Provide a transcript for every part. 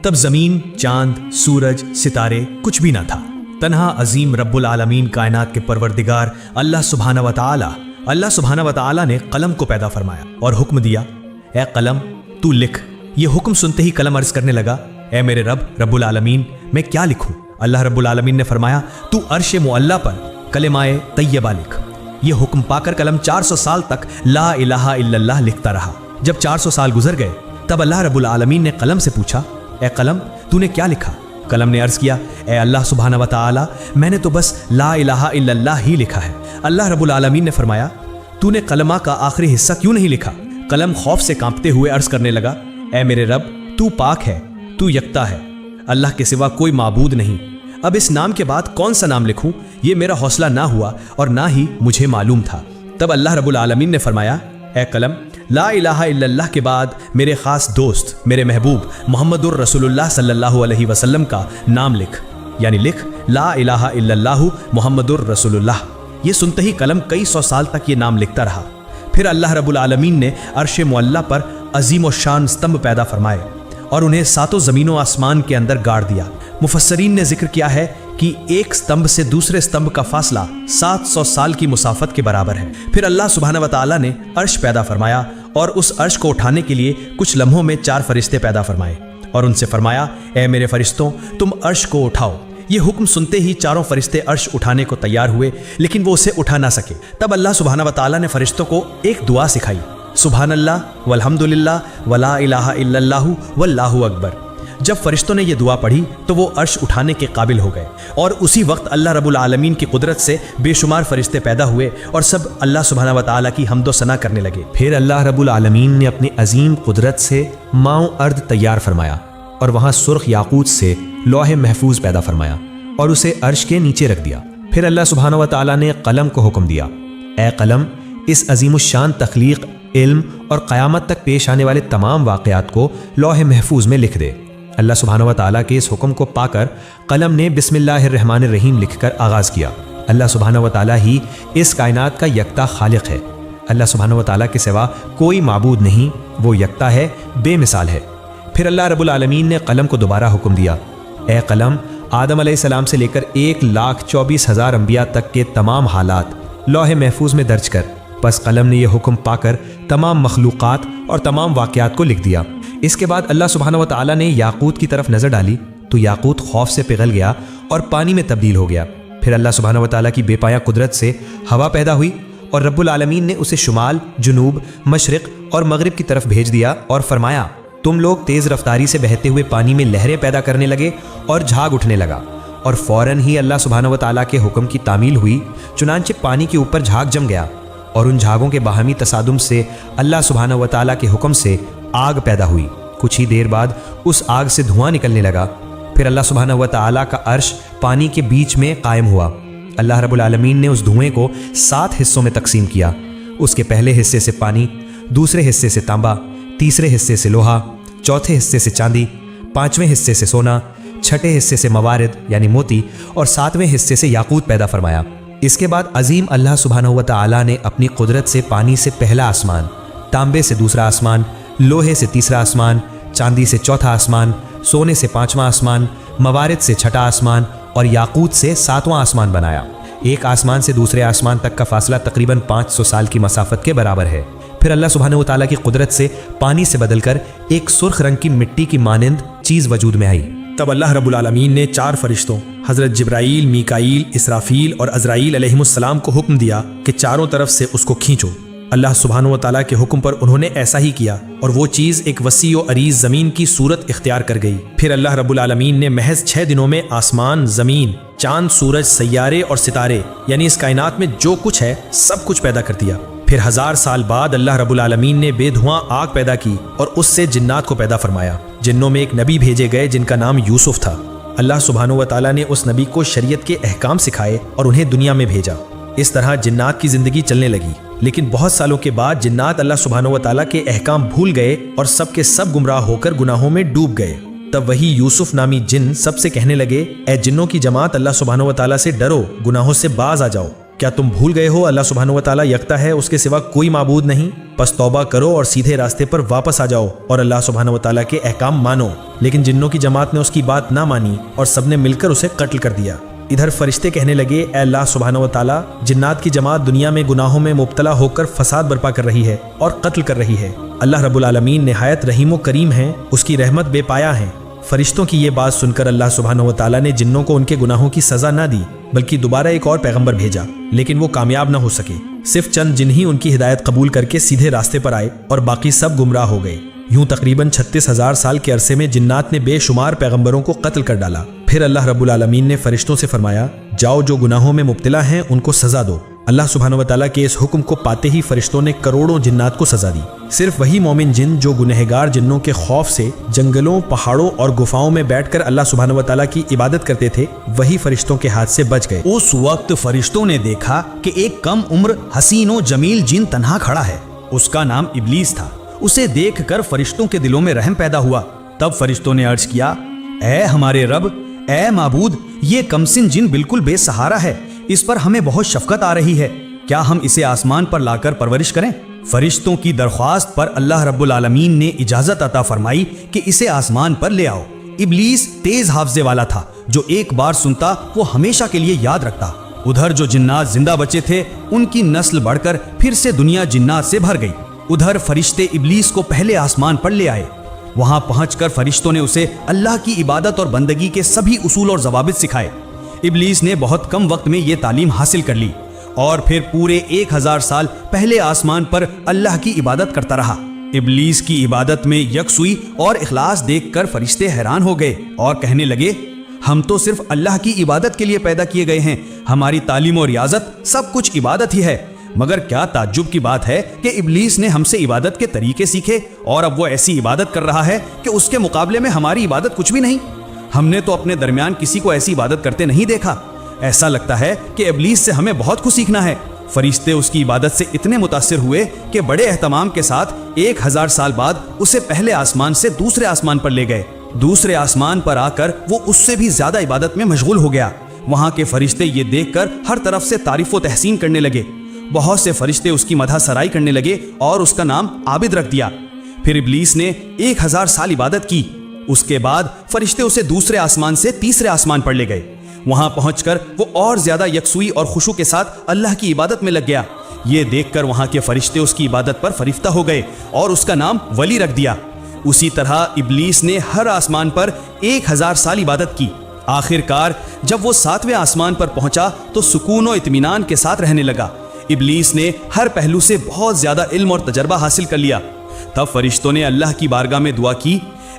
तब ज़मीन, चांद, सूरज, सितारे कुछ भी ना था। तन्हा अजीम रब्बुल आलमीन कायनात के परवरदिगार अल्लाह सुब्हानहू व तआला ने कलम को पैदा फरमाया और हुक्म दिया, ए कलम तू लिख। ये हुक्म सुनते ही कलम अर्ज करने लगा, ए मेरे रब्बुल आलमीन, मैं क्या लिखूं? अल्लाह रब्बुल आलमीन ने फरमाया, तू अर्श मुअल्ला पर कलिमाए तैयबा लिख। ये हुक्म पाकर कलम 400 साल तक ला इलाहा इल्लल्लाह लिखता रहा। जब 400 साल गुजर गए तब अल्लाह रब्बुल आलमीन ने कलम से पूछा, ए कलम तूने क्या लिखा? कलम ने अर्ज किया, ए अल्लाह सुब्हानहू व तआला, मैंने तो बस ला इलाहा इल्लल्लाह ही लिखा है। अल्लाह रब्बुल आलमीन ने फरमाया, तूने कलमा का आखिरी हिस्सा क्यों नहीं लिखा? कलम खौफ से कांपते हुए अर्ज करने लगा, ए मेरे रब, तू पाक है, तू यकता है, अल्लाह के सिवा कोई माबूद नहीं। अब इस नाम के बाद कौन सा नाम लिखूं? ये मेरा हौसला ना हुआ और ना ही मुझे मालूम था। तब अल्लाह रब्बुल आलमीन ने फरमाया, ए कलम, ला इलाहा इल्लल्लाह के बाद मेरे खास दोस्त, मेरे महबूब मोहम्मदुर रसूलुल्लाह सल्लल्लाहु अलैहि वसल्लम का नाम लिख, यानी लिख ला इलाहा इल्लल्लाहु मुहम्मदुर रसूलुल्लाह। ये सुनते ही कलम कई सौ साल तक ये नाम लिखता रहा। फिर अल्लाह रब्बुल आलमीन ने अर्श मुअल्ला पर अजीम व शान स्तंभ पैदा फरमाए और उन्हें सातों ज़मीनों आसमान के अंदर गाड़ दिया। मुफस्सरीन ने जिक्र किया है कि एक स्तंभ से दूसरे स्तंभ का फासला 700 साल की मुसाफत के बराबर है। फिर अल्लाह सुब्हानहू व तआला ने अर्श पैदा फरमाया और उस अर्श को उठाने के लिए कुछ लम्हों में 4 फरिश्ते पैदा फरमाए और उनसे फरमाया, ए मेरे फरिश्तों, तुम अर्श को उठाओ। ये हुक्म सुनते ही चारों फरिश्ते अर्श उठाने को तैयार हुए, लेकिन वो उसे उठा ना सके। तब अल्लाह सुब्हानहू व तआला ने फरिश्तों को एक दुआ सिखाई, सुब्हानल्लाह वल्हम्दुलिल्लाह वला इलाहा इल्लल्लाहु वल्लाहु अकबर। जब फरिश्तों ने यह दुआ पढ़ी तो वो अर्श उठाने के काबिल हो गए और उसी वक्त अल्लाह रब्बुल आलमीन की कुदरत से बेशुमार फरिश्ते पैदा हुए और सब अल्लाह सुब्हानहू व तआला की हम्दो सना करने लगे। फिर अल्लाह रब्बुल आलमीन ने अपनी अजीम कुदरत से माओ अर्द तैयार फरमाया और वहाँ सुर्ख याकूत से लौहे महफूज पैदा फरमाया और उसे अर्श के नीचे रख दिया। फिर अल्लाह सुब्हानहू व तआला ने कलम को हुक्म दिया, ए कलम, इस अजीमुश्शान तख्लीक, इल्म और क़यामत तक पेश आने वाले तमाम वाक़यात को लौहे महफूज में लिख दे। अल्लाह सुब्हानहू व तआला के इस हुक्म को पाकर कलम ने बिस्मिल्लाहिर्रहमानिर्रहीम लिखकर आगाज़ किया। अल्लाह सुब्हानहू व तआला ही इस कायनात का यकता खालिक है। अल्लाह सुब्हानहू व तआला के सिवा कोई माबूद नहीं, वो यकता है, बेमिसाल है। फिर अल्लाह रब्बुल आलमीन ने कलम को दोबारा हुक्म दिया, ए कलम, आदम अलैहिस्सलाम से लेकर 1,24,000 अंबिया तक के तमाम हालात लौहे महफूज में दर्ज कर। बस कलम ने यह हुक्म पाकर तमाम मखलूक़ात और तमाम वाक़यात को लिख दिया। इसके बाद अल्लाह सुब्हानहू व तआला ने याकूत की तरफ नज़र डाली तो याकूत खौफ से पिघल गया और पानी में तब्दील हो गया। फिर अल्लाह सुब्हानहू व तआला की बेपाया कुदरत से हवा पैदा हुई और रब्बुल आलमीन ने उसे शुमाल, जुनूब, मशरिक़ और मगरिब की तरफ भेज दिया और फरमाया, तुम लोग तेज़ रफ्तारी से बहते हुए पानी में लहरें पैदा करने लगे और झाग उठने लगा। और फ़ौरन ही अल्लाह सुब्हानहू व तआला के हुक्म की तामील हुई, चुनांचे पानी के ऊपर झाग जम गया और उन झागों के बाहमी तसादुम से अल्लाह सुब्हानहू व तआला के हुक्म से आग पैदा हुई। कुछ ही देर बाद उस आग से धुआं निकलने लगा। फिर अल्लाह सुब्हानहू व तआला का अर्श पानी के बीच में कायम हुआ। अल्लाह रब्बुल आलमीन ने उस धुएं को 7 हिस्सों में तकसीम किया। उसके पहले हिस्से से पानी, दूसरे हिस्से से तांबा, तीसरे हिस्से से लोहा, चौथे हिस्से से चांदी, 5वें हिस्से से सोना, छठे हिस्से से मवारिद यानी मोती और 7वें हिस्से से याकूत पैदा फरमाया। इसके बाद अजीम अल्लाह सुब्हानहू व तआला ने अपनी कुदरत से पानी से पहला आसमान, तांबे से दूसरा आसमान, लोहे से तीसरा आसमान, चांदी से चौथा आसमान, सोने से 5वां आसमान, मवारिद से छठा आसमान और याकूत से 7वां आसमान बनाया। एक आसमान से दूसरे आसमान तक का फासला तकरीबन 500 साल की मसाफत के बराबर है। फिर अल्लाह सुब्हानहू व तआला की कुदरत से पानी से बदलकर एक सुर्ख रंग की मिट्टी की मानंद चीज़ वजूद में आई। तब अल्लाह रब्बुल आलमीन ने 4 फरिश्तों हज़रत जिब्राईल, मीकाईल, इसराफील और अज़राईल अलैहिमुस्सलाम को हुक्म दिया कि चारों तरफ से उसको खींचो। अल्लाह सुब्हानहू व तआला के हुक्म पर उन्होंने ऐसा ही किया और वो चीज़ एक वसी व अरीज़ ज़मीन की सूरत इख्तियार कर गई। फिर अल्लाह रब्बुल आलमीन ने महज 6 दिनों में आसमान, ज़मीन, चांद, सूरज, सैयारे और सितारे यानी इस कायनात में जो कुछ है सब कुछ पैदा कर दिया। फिर 1000 साल बाद अल्लाह रब्बुल आलमीन ने बेधुआं आग पैदा की और उससे जिन्नात को पैदा फरमाया। जिन्नों में एक नबी भेजे गए जिनका नाम यूसुफ था। अल्लाह सुब्हानहू व तआला ने उस नबी को शरीयत के अहकाम सिखाए और उन्हें दुनिया में भेजा। इस तरह जिन्नात की जिंदगी चलने लगी। लेकिन बहुत सालों के बाद जिन्नात अल्लाह सुब्हानहू व तआला के अहकाम भूल गए और सब के सब गुमराह होकर गुनाहों में डूब गए। तब वही यूसुफ नामी जिन सबसे कहने लगे, ए जिन्नों की जमात, अल्लाह सुब्हानहू व तआला से डरो, गुनाहों से बाज आ जाओ। کیا تم بھول گئے ہو اللہ سبحانہ و تعالیٰ یکتا ہے، اس کے سوا کوئی معبود نہیں؟ پس توبہ کرو اور سیدھے راستے پر واپس آ جاؤ اور اللہ سبحانہ و تعالیٰ کے احکام مانو۔ لیکن جنوں کی جماعت نے اس کی بات نہ مانی اور سب نے مل کر اسے قتل کر دیا۔ ادھر فرشتے کہنے لگے، اے اللہ سبحانہ و تعالیٰ، جنات کی جماعت دنیا میں گناہوں میں مبتلا ہو کر فساد برپا کر رہی ہے اور قتل کر رہی ہے۔ اللہ رب العالمین نہایت رحیم و کریم ہیں، اس کی رحمت بے پایا ہے۔ فرشتوں کی یہ بات سن کر اللہ سبحانہ و تعالیٰ نے جنوں کو ان کے گناہوں کی سزا نہ دی، بلکہ دوبارہ ایک اور پیغمبر بھیجا، لیکن وہ کامیاب نہ ہو سکے۔ صرف چند جن ہی ان کی ہدایت قبول کر کے سیدھے راستے پر آئے اور باقی سب گمراہ ہو گئے۔ یوں تقریباً 36,000 سال کے عرصے میں جنات نے بے شمار پیغمبروں کو قتل کر ڈالا۔ پھر اللہ رب العالمین نے فرشتوں سے فرمایا، جاؤ جو گناہوں میں مبتلا ہیں ان کو سزا دو۔ اللہ سبحانہ و تعالیٰ کے اس حکم کو پاتے ہی فرشتوں نے کروڑوں جنات کو سزا دی۔ صرف وہی مومن جن جو گنہگار جنوں کے خوف سے جنگلوں، پہاڑوں اور گفاؤں میں بیٹھ کر اللہ سبحانہ و تعالیٰ کی عبادت کرتے تھے، وہی فرشتوں کے ہاتھ سے بچ گئے۔ اس وقت فرشتوں نے دیکھا کہ ایک کم عمر حسین و جمیل جن تنہا کھڑا ہے، اس کا نام ابلیس تھا۔ اسے دیکھ کر فرشتوں کے دلوں میں رحم پیدا ہوا۔ تب فرشتوں نے عرض کیا، اے ہمارے رب، اے معبود، یہ کمسن جن بالکل بے سہارا ہے، اس پر ہمیں بہت شفقت آ رہی ہے، کیا ہم اسے آسمان پر لا کر پرورش کریں؟ فرشتوں کی درخواست پر اللہ رب العالمین نے اجازت عطا فرمائی کہ اسے آسمان پر لے آؤ۔ ابلیس تیز حافظے والا تھا، جو ایک بار سنتا وہ ہمیشہ کے لیے یاد رکھتا۔ ادھر جو جنات زندہ بچے تھے، ان کی نسل بڑھ کر پھر سے دنیا جنات سے بھر گئی۔ ادھر فرشتے ابلیس کو پہلے آسمان پر لے آئے۔ وہاں پہنچ کر فرشتوں نے اسے اللہ کی عبادت اور بندگی کے سبھی اصول اور ضوابط سکھائے۔ ابلیس نے بہت کم وقت میں یہ تعلیم حاصل کر لی اور پھر پورے 1000 سال پہلے آسمان پر اللہ کی عبادت کرتا رہا۔ ابلیس کی عبادت میں یکسوئی اور اخلاص دیکھ کر فرشتے حیران ہو گئے اور کہنے لگے، ہم تو صرف اللہ کی عبادت کے لیے پیدا کیے گئے ہیں، ہماری تعلیم و ریاضت سب کچھ عبادت ہی ہے۔ مگر کیا تعجب کی بات ہے کہ ابلیس نے ہم سے عبادت کے طریقے سیکھے اور اب وہ ایسی عبادت کر رہا ہے کہ اس کے مقابلے میں ہماری عبادت کچھ بھی نہیں۔ ہم نے تو اپنے درمیان کسی کو ایسی عبادت کرتے نہیں دیکھا۔ ایسا لگتا ہے کہ ابلیس سے ہمیں بہت کچھ سیکھنا ہے۔ فرشتے اس کی عبادت سے اتنے متاثر ہوئے کہ بڑے اہتمام کے ساتھ 1000 سال بعد اسے پہلے آسمان سے دوسرے آسمان پر لے گئے۔ دوسرے آسمان پر آ کر وہ اس سے بھی زیادہ عبادت میں مشغول ہو گیا۔ وہاں کے فرشتے یہ دیکھ کر ہر طرف سے تعریف و تحسین کرنے لگے۔ بہت سے فرشتے اس کی مدح سرائی کرنے لگے اور اس کا نام عابد رکھ دیا۔ پھر ابلیس نے 1000 سال عبادت کی۔ اس کے بعد فرشتے اسے دوسرے آسمان سے تیسرے آسمان پر لے گئے۔ وہاں پہنچ کر وہ اور زیادہ یکسوئی اور خشوع کے ساتھ اللہ کی عبادت میں لگ گیا۔ یہ دیکھ کر وہاں کے فرشتے اس کی عبادت پر فریفتہ ہو گئے اور اس کا نام ولی رکھ دیا۔ اسی طرح ابلیس نے ہر آسمان پر 1000 سال عبادت کی۔ آخر کار جب وہ 7ویں آسمان پر پہنچا تو سکون و اطمینان کے ساتھ رہنے لگا۔ ابلیس نے ہر پہلو سے بہت زیادہ علم اور تجربہ حاصل کر لیا۔ تب فرشتوں نے اللہ کی بارگاہ میں دعا کی،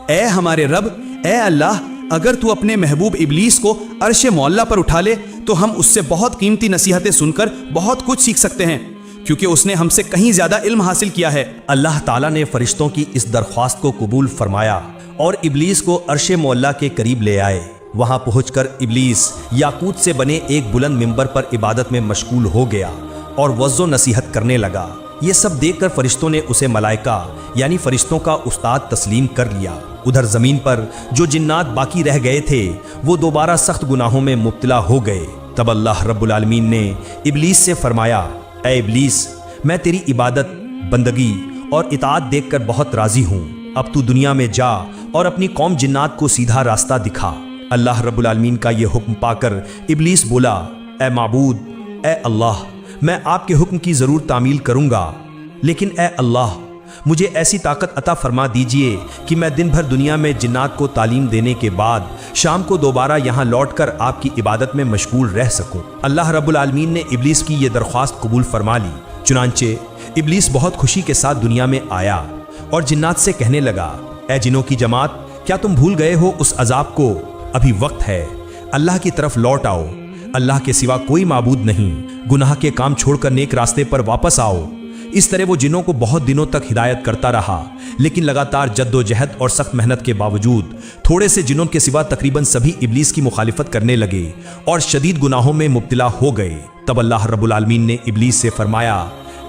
اے ہمارے رب، اے اللہ، اگر تو اپنے محبوب ابلیس کو عرش معلیٰ پر اٹھا لے تو ہم اس سے بہت قیمتی نصیحتیں سن کر بہت کچھ سیکھ سکتے ہیں، کیونکہ اس نے ہم سے کہیں زیادہ علم حاصل کیا ہے۔ اللہ تعالیٰ نے فرشتوں کی اس درخواست کو قبول فرمایا اور ابلیس کو عرش معلیٰ کے قریب لے آئے۔ وہاں پہنچ کر ابلیس یاقوت سے بنے ایک بلند منبر پر عبادت میں مشغول ہو گیا اور وعظ و نصیحت کرنے لگا۔ یہ سب دیکھ کر فرشتوں نے اسے ملائکہ یعنی فرشتوں کا استاد تسلیم کر لیا۔ ادھر زمین پر جو جنات باقی رہ گئے تھے وہ دوبارہ سخت گناہوں میں مبتلا ہو گئے۔ تب اللہ رب العالمین نے ابلیس سے فرمایا، اے ابلیس، میں تیری عبادت، بندگی اور اطاعت دیکھ کر بہت راضی ہوں۔ اب تو دنیا میں جا اور اپنی قوم جنات کو سیدھا راستہ دکھا۔ اللہ رب العالمین کا یہ حکم پا کر ابلیس بولا، اے معبود، اے اللہ، میں آپ کے حکم کی ضرور تعمیل کروں گا، لیکن اے اللہ، مجھے ایسی طاقت عطا فرما دیجئے کہ میں دن بھر دنیا میں جنات کو تعلیم دینے کے بعد شام کو دوبارہ یہاں لوٹ کر آپ کی عبادت میں مشغول رہ سکوں۔ اللہ رب العالمین نے ابلیس کی یہ درخواست قبول فرما لی۔ چنانچہ ابلیس بہت خوشی کے ساتھ دنیا میں آیا اور جنات سے کہنے لگا، اے جنوں کی جماعت، کیا تم بھول گئے ہو اس عذاب کو؟ ابھی وقت ہے، اللہ کی طرف لوٹ آؤ۔ اللہ کے سوا کوئی معبود نہیں، گناہ کے کام چھوڑ کر نیک راستے پر واپس آؤ۔ اس طرح وہ جنوں کو بہت دنوں تک ہدایت کرتا رہا، لیکن لگاتار جد و جہد اور سخت محنت کے باوجود تھوڑے سے جنوں کے سوا تقریباً سبھی ابلیس کی مخالفت کرنے لگے اور شدید گناہوں میں مبتلا ہو گئے۔ تب اللہ رب العالمین نے ابلیس سے فرمایا،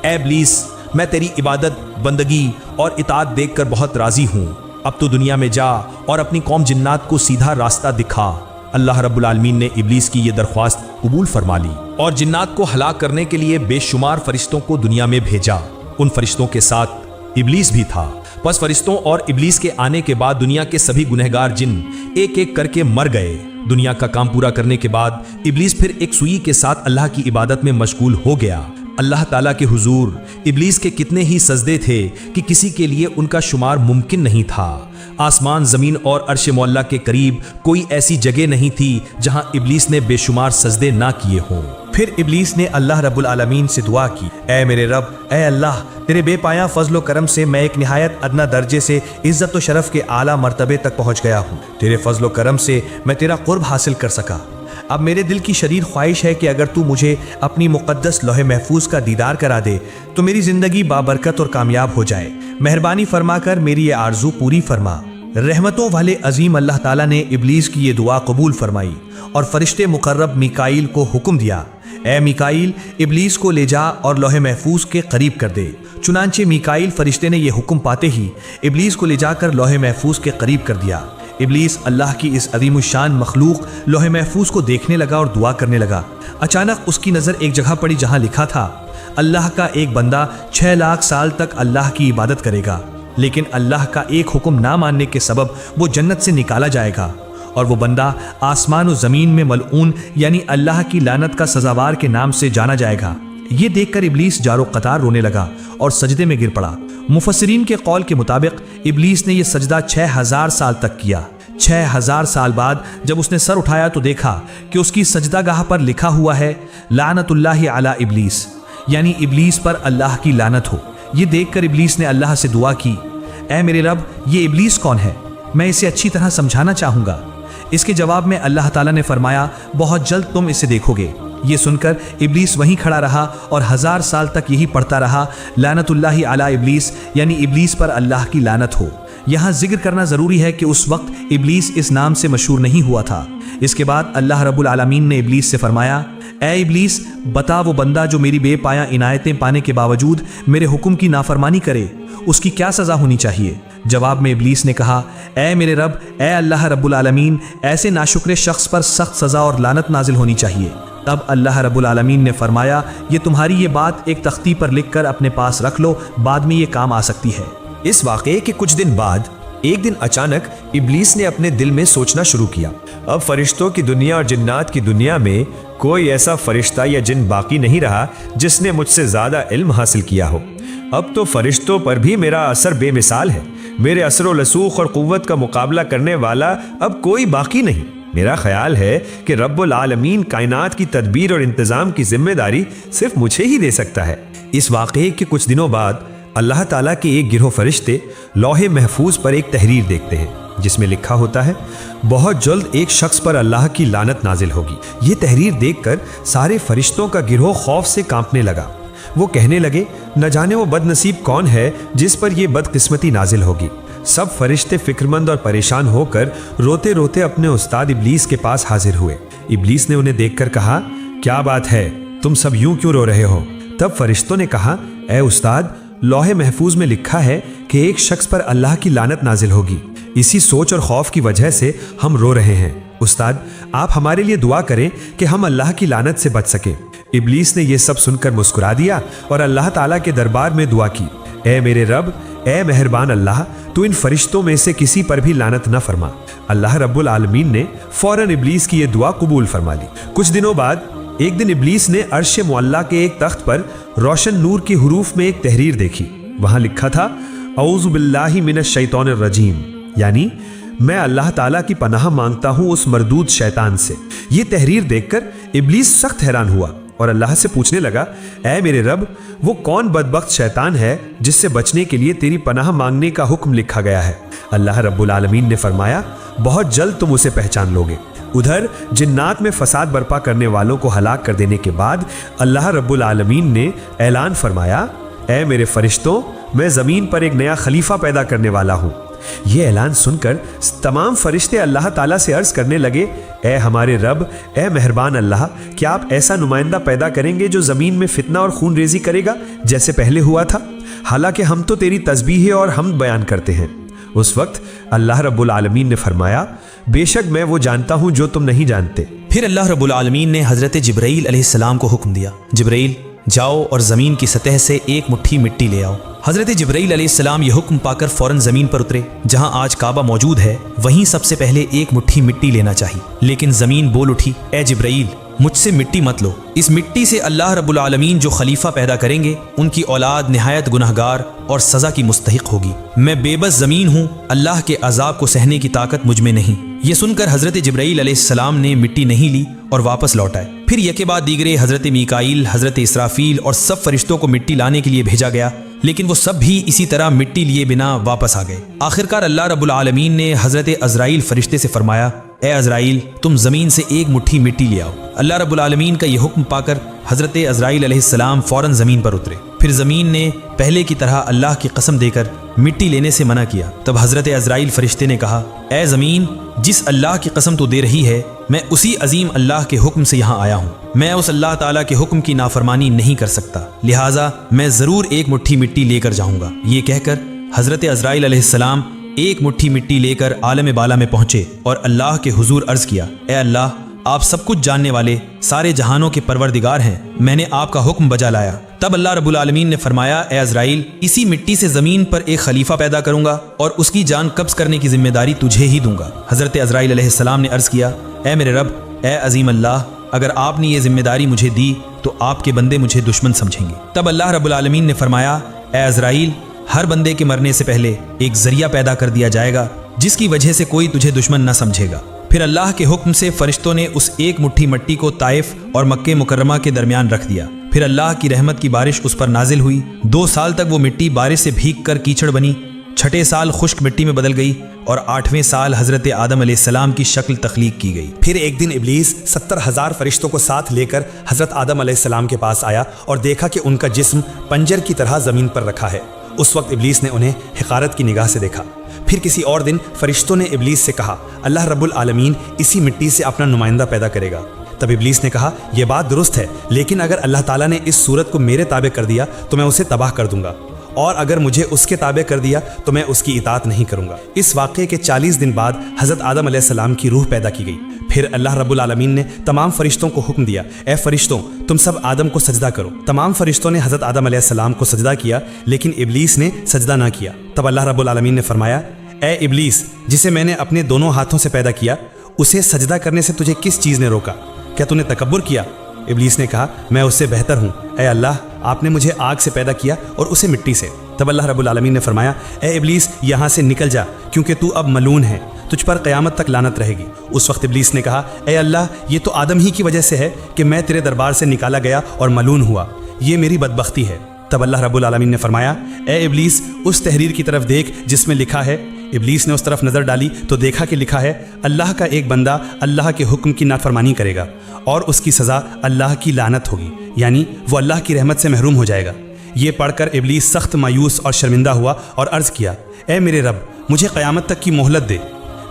اے ابلیس، میں تیری عبادت، بندگی اور اطاعت دیکھ کر بہت راضی ہوں۔ اب تو دنیا میں جا اور اپنی قوم جنات کو سیدھا راستہ دکھا۔ اللہ رب العالمین نے ابلیس کی یہ درخواست قبول فرما لی اور جنات کو ہلاک کرنے کے لیے بے شمار فرشتوں کو دنیا میں بھیجا۔ ان فرشتوں کے ساتھ ابلیس بھی تھا۔ پس فرشتوں اور ابلیس کے آنے کے بعد دنیا کے سبھی گنہگار جن ایک ایک کر کے مر گئے۔ دنیا کا کام پورا کرنے کے بعد ابلیس پھر ایک سوئی کے ساتھ اللہ کی عبادت میں مشغول ہو گیا۔ اللہ تعالیٰ کے حضور ابلیس کے کتنے ہی سجدے تھے کہ کسی کے لیے ان کا شمار ممکن نہیں تھا۔ آسمان، زمین اور عرش معلّہ کے قریب کوئی ایسی جگہ نہیں تھی جہاں ابلیس نے بے شمار سجدے نہ کیے ہوں۔ پھر ابلیس نے اللہ رب العالمین سے دعا کی، اے میرے رب، اے اللہ، تیرے بے پایاں فضل و کرم سے میں ایک نہایت ادنا درجے سے عزت و شرف کے اعلیٰ مرتبے تک پہنچ گیا ہوں۔ تیرے فضل و کرم سے میں تیرا قرب حاصل کر سکا۔ اب میرے دل کی شدید خواہش ہے کہ اگر تو مجھے اپنی مقدس لوح محفوظ کا دیدار کرا دے تو میری زندگی بابرکت اور کامیاب ہو جائے۔ مہربانی فرما کر میری یہ آرزو پوری فرما۔ رحمتوں والے عظیم اللہ تعالیٰ نے ابلیس کی یہ دعا قبول فرمائی اور فرشتے مقرب میکائیل کو حکم دیا، اے میکائیل، ابلیس کو لے جا اور لوح محفوظ کے قریب کر دے۔ چنانچہ میکائیل فرشتے نے یہ حکم پاتے ہی ابلیس کو لے جا کر لوح محفوظ کے قریب کر دیا۔ ابلیس اللہ کی اس عظیم الشان مخلوق لوح محفوظ کو دیکھنے لگا اور دعا کرنے لگا۔ اچانک اس کی نظر ایک جگہ پڑی جہاں لکھا تھا، اللہ کا ایک بندہ 6 لاکھ سال تک اللہ کی عبادت کرے گا، لیکن اللہ کا ایک حکم نہ ماننے کے سبب وہ جنت سے نکالا جائے گا، اور وہ بندہ آسمان و زمین میں ملعون یعنی اللہ کی لعنت کا سزاوار کے نام سے جانا جائے گا۔ یہ دیکھ کر ابلیس جارو قطار رونے لگا اور سجدے میں گر پڑا۔ مفسرین کے قول کے مطابق ابلیس نے یہ سجدہ 6000 سال تک کیا۔ 6000 سال بعد جب اس نے سر اٹھایا تو دیکھا کہ اس کی سجدہ گاہ پر لکھا ہوا ہے، لعنت اللہ علی ابلیس، یعنی ابلیس پر اللہ کی لعنت ہو۔ یہ دیکھ کر ابلیس نے اللہ سے دعا کی، اے میرے رب، یہ ابلیس کون ہے؟ میں اسے اچھی طرح سمجھانا چاہوں گا۔ اس کے جواب میں اللہ تعالیٰ نے فرمایا، بہت جلد تم اسے دیکھو گے۔ یہ سن کر ابلیس وہیں کھڑا رہا اور 1000 سال تک یہی پڑھتا رہا، لعنت اللہ علی ابلیس، یعنی ابلیس پر اللہ کی لعنت ہو۔ یہاں ذکر کرنا ضروری ہے کہ اس وقت ابلیس اس نام سے مشہور نہیں ہوا تھا۔ اس کے بعد اللہ رب العالمین نے ابلیس سے فرمایا، اے ابلیس، بتا وہ بندہ جو میری بے پایاں عنایتیں پانے کے باوجود میرے حکم کی نافرمانی کرے، اس کی کیا سزا ہونی چاہیے؟ جواب میں ابلیس نے کہا، اے میرے رب، اے اللہ رب العالمین، ایسے ناشکر شخص پر سخت سزا اور لعنت نازل ہونی چاہیے۔ تب اللہ رب العالمین نے فرمایا، یہ تمہاری یہ بات ایک تختی پر لکھ کر اپنے پاس رکھ لو، بعد میں یہ کام آ سکتی ہے۔ اس واقعے کے کچھ دن بعد ایک دن اچانک ابلیس نے اپنے دل میں سوچنا شروع کیا، اب فرشتوں کی دنیا اور جنات کی دنیا میں کوئی ایسا فرشتہ یا جن باقی نہیں رہا جس نے مجھ سے زیادہ علم حاصل کیا ہو۔ اب تو فرشتوں پر بھی میرا اثر بے مثال ہے، میرے اثر و رسوخ اور قوت کا مقابلہ کرنے والا اب کوئی باقی نہیں۔ میرا خیال ہے کہ رب العالمین کائنات کی تدبیر اور انتظام کی ذمہ داری صرف مجھے ہی دے سکتا ہے۔ اس واقعے کے کچھ دنوں بعد اللہ تعالیٰ کے ایک گروہ فرشتے لوح محفوظ پر ایک تحریر دیکھتے ہیں جس میں لکھا ہوتا ہے، بہت جلد ایک شخص پر اللہ کی لعنت نازل ہوگی۔ یہ تحریر دیکھ کر سارے فرشتوں کا گروہ خوف سے کانپنے لگا۔ وہ کہنے لگے، نہ جانے وہ بد نصیب کون ہے جس پر یہ بدقسمتی نازل ہوگی۔ سب فرشتے فکرمند اور پریشان ہو کر روتے روتے اپنے استاد ابلیس کے پاس حاضر ہوئے۔ ابلیس نے انہیں دیکھ کر کہا، کیا بات ہے، تم سب یوں کیوں رو رہے ہو؟ تب فرشتوں نے کہا، اے استاد، لوح محفوظ میں لکھا ہے کہ ایک شخص پر اللہ کی لعنت نازل ہوگی، اسی سوچ اور خوف کی وجہ سے ہم رو رہے ہیں۔ استاد، آپ ہمارے لیے دعا کریں کہ ہم اللہ کی لعنت سے بچ سکیں۔ ابلیس نے یہ سب سن کر مسکرا دیا اور اللہ تعالیٰ کے دربار میں دعا کی، اے میرے رب، اے مہربان اللہ، تو ان فرشتوں میں سے کسی پر بھی لعنت نہ فرما۔ اللہ رب العالمین نے فوراً ابلیس کی یہ دعا قبول فرما لی۔ کچھ دنوں بعد ایک دن ابلیس نے عرش معلّہ کے ایک تخت پر روشن نور کی حروف میں ایک تحریر دیکھی۔ وہاں لکھا تھا، اعوذ باللہ من الشیطان الرجیم، یعنی میں اللہ تعالیٰ کی پناہ مانگتا ہوں اس مردود شیطان سے۔ یہ تحریر دیکھ کر ابلیس سخت حیران ہوا اور اللہ سے پوچھنے لگا، اے میرے رب، وہ کون بدبخت شیطان ہے جس سے بچنے کے لیے تیری پناہ مانگنے کا حکم لکھا گیا ہے؟ اللہ رب العالمین نے فرمایا، بہت جلد تم اسے پہچان لوگے۔ ادھر جنات میں فساد برپا کرنے والوں کو ہلاک کر دینے کے بعد اللہ رب العالمین نے اعلان فرمایا، اے میرے فرشتوں، میں زمین پر ایک نیا خلیفہ پیدا کرنے والا ہوں۔ یہ اعلان سن کر تمام فرشتے اللہ تعالیٰ سے عرض کرنے لگے، اے ہمارے رب، اے مہربان اللہ، کیا آپ ایسا نمائندہ پیدا کریں گے جو زمین میں فتنہ اور خون ریزی کرے گا جیسے پہلے ہوا تھا؟ حالانکہ ہم تو تیری تسبیح اور حمد بیان کرتے ہیں۔ उस वक्त अल्लाह रब्बुल आलमीन ने फरमाया, बेशक मैं वो जानता हूँ जो तुम नहीं जानते। फिर अल्लाह रब्बुल आलमीन ने हज़रत जिब्राईल अलैहिस्सलाम को हुक्म दिया, जिब्राईल जाओ और ज़मीन की सतह से एक मुट्ठी मिट्टी ले आओ। हज़रत जिब्राईल अलैहिस्सलाम ये हुक्म पाकर फ़ौरन ज़मीन पर उतरे। जहाँ आज काबा मौजूद है वहीं सबसे पहले एक मुट्ठी मिट्टी लेना चाहिए, लेकिन ज़मीन बोल उठी, ए जिब्राईल मुझसे मिट्टी मत लो। इस मिट्टी से अल्लाह रब्बुल आलमीन जो खलीफा पैदा करेंगे उनकी औलाद निहायत गुनहगार और सज़ा की मुस्तहिक होगी। मैं बेबस ज़मीन हूँ, अल्लाह के अजाब को सहने की ताकत मुझ में नहीं। ये सुनकर हज़रत जिब्राईल अलैहिस्सलाम ने मिट्टी नहीं ली और वापस लौट आए। फिर यके बाद दीगरे हज़रत मीकाईल, हज़रत इसराफील और सब फरिश्तों को मिट्टी लाने के लिए भेजा गया, लेकिन वो सब भी इसी तरह मिट्टी लिए बिना वापस आ गए। आखिरकार अल्लाह रब्बुल आलमीन ने हज़रत अज़राइल फरिश्ते से फरमाया, ए अज़राइल तुम ज़मीन से एक मुट्ठी मिट्टी ले आओ। अल्लाह रब्बुल आलमीन का ये हुक्म पाकर हज़रत अज़राइल अलैहिस्सलाम फ़ौरन ज़मीन पर उतरे। फिर ज़मीन ने पहले की तरह अल्लाह की कसम देकर मिट्टी लेने से मना किया। तब हज़रत अज़राइल फरिश्ते ने कहा, ए ज़मीन जिस अल्लाह की कसम तू दे रही है, मैं उसी अजीम अल्लाह के हुक्म से यहाँ आया हूँ। मैं उस अल्लाह ताला के हुक्म की नाफरमानी नहीं कर सकता, लिहाजा मैं ज़रूर एक मुट्ठी मिट्टी लेकर जाऊँगा। ये कहकर हज़रत अज़राइल अलैहिस्सलाम एक मुट्ठी मिट्टी लेकर आलम बाला में पहुंचे और अल्लाह के हुजूर अर्ज किया, ए अल्लाह आप सब कुछ जानने वाले सारे जहानों के परवरदिगार हैं, मैंने आपका हुक्म बजा लाया। तब अल्लाह रब्बुल आलमीन ने फरमाया, ए अज़राइल इसी मिट्टी से ज़मीन पर एक खलीफा पैदा करूंगा और उसकी जान कब्ज़ करने की जिम्मेदारी तुझे ही दूंगा। हज़रत अज़राइल अलैहिस्सलाम ने अर्ज़ किया, ए मेरे रब, ए अजीम अल्लाह, अगर आपने ये जिम्मेदारी मुझे दी तो आपके बंदे मुझे दुश्मन समझेंगे। तब अल्लाह रब्बुल आलमीन ने फरमाया, ए अज़राइल हर बंदे के मरने से पहले एक जरिया पैदा कर दिया जाएगा जिसकी वजह से कोई तुझे दुश्मन न समझेगा। फिर अल्लाह के हुक्म से फरिश्तों ने उस एक मुट्ठी मिट्टी को ताइफ और मक्के मुकर्रमा के दरमियान रख दिया। फिर अल्लाह की रहमत की बारिश उस पर नाजिल हुई। 2 साल तक वो मिट्टी बारिश से भीग कर कीचड़ बनी। 6ठे साल खुश्क मिट्टी में बदल गई और 8वें साल हज़रत आदम अलैहिस्सलाम की शक्ल तख्लीक की गई। फिर एक दिन इब्लीस 70,000 फरिश्तों को साथ लेकर हज़रत आदम अलैहिस्सलाम के पास आया और देखा कि उनका जिस्म पंजर की तरह ज़मीन पर रखा है। उस वक्त इब्लीस ने उन्हें हिकारत की निगाह से देखा। फिर किसी और दिन फरिश्तों ने इब्लीस से कहा, अल्लाह रब्बुल आलमीन इसी मिट्टी से अपना नुमाइंदा पैदा करेगा। तब इब्लीस ने कहा, यह बात दुरुस्त है, लेकिन अगर अल्लाह ताला ने इस सूरत को मेरे ताबे कर दिया तो मैं उसे तबाह कर दूंगा, और अगर मुझे उसके ताबे कर दिया तो मैं उसकी इताअत नहीं करूंगा। इस वाक़े के 40 दिन बाद हज़रत आदम अलैहिस्सलाम की रूह पैदा की गई। फिर अल्लाह रब्बुल आलमीन ने तमाम फरिश्तों को हुक्म दिया, ए फरिश्तों तुम सब आदम को सजदा करो। तमाम फरिश्तों ने हज़रत आदम अलैहिस्सलाम को सजदा किया, लेकिन इब्लीस ने सजदा ना किया। तब अल्लाह रब्बुल आलमीन ने फरमाया, ए इब्लीस जिसे मैंने अपने दोनों हाथों से पैदा किया, उसे सजदा करने से तुझे किस चीज़ ने रोका? क्या तूने तकब्बुर किया? इब्लीस ने कहा, मैं उससे बेहतर हूँ। ए अल्लाह आपने मुझे आग से पैदा किया और उसे मिट्टी से। तब अल्लाह रब्बुल आलमीन ने फरमाया, ए इब्लीस यहाँ से निकल जा, क्योंकि तू अब मलून है, तुझ पर क़यामत तक लानत रहेगी। उस वक्त इब्लीस ने कहा, ए अल्लाह ये तो आदम ही की वजह से है कि मैं तेरे दरबार से निकाला गया और मलून हुआ, ये मेरी बदबख्ती है। तब अल्लाह रब्बुल आलमीन ने फरमाया, ए इब्लीस उस तहरीर की तरफ देख जिसमें लिखा है। इब्लीस ने उस तरफ नज़र डाली तो देखा कि लिखा है, अल्लाह का एक बंदा अल्लाह के हुक्म की नाफरमानी करेगा और उसकी सज़ा अल्लाह की लानत होगी, यानी वो अल्लाह की रहमत से महरूम हो जाएगा। ये पढ़कर इब्लीस सख्त मायूस और शर्मिंदा हुआ और अर्ज़ किया, ए मेरे रब मुझे क़यामत तक की मोहलत दे।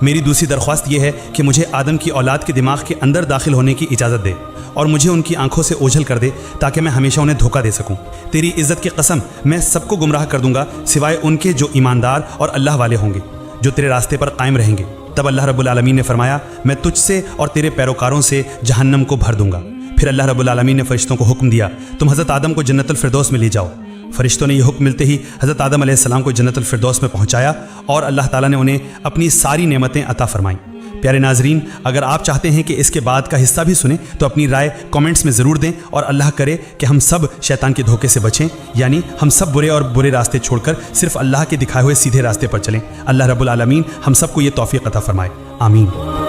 मेरी दूसरी दरख्वास्त ये है कि मुझे आदम की औलाद के दिमाग के अंदर दाखिल होने की इजाज़त दे और मुझे उनकी आंखों से ओझल कर दे ताकि मैं हमेशा उन्हें धोखा दे सकूं। तेरी इज़्ज़त की कसम मैं सबको गुमराह कर दूंगा सिवाय उनके जो ईमानदार और अल्लाह वाले होंगे, जो तेरे रास्ते पर कायम रहेंगे। तब अल्लाह रब्बुल आलमीन ने फरमाया, मैं तुझसे और तेरे पैरोकारों से जहन्नम को भर दूंगा। फिर अल्लाह रब्बुल आलमीन ने फरिश्तों को हुक्म दिया, तुम हज़रत आदम को जन्नतुल फिरदौस में ले जाओ। फरिश्तों ने यह हुक्म मिलते ही हज़रत आदम अलैहिस्सलाम को जन्नतुल फिरदौस में पहुंचाया और अल्लाह ताला ने उन्हें अपनी सारी नेमतें अता फरमाईं। प्यारे नाजरीन, अगर आप चाहते हैं कि इसके बाद का हिस्सा भी सुने तो अपनी राय कमेंट्स में ज़रूर दें और अल्लाह करे कि हम सब शैतान के धोखे से बचें, यानी हम सब बुरे और बुरे रास्ते छोड़कर सिर्फ अल्लाह के दिखाए हुए सीधे रास्ते पर चलें। अल्लाह रब्बुल आलमीन हम सबको ये तौफीक अता फरमाए, आमीन।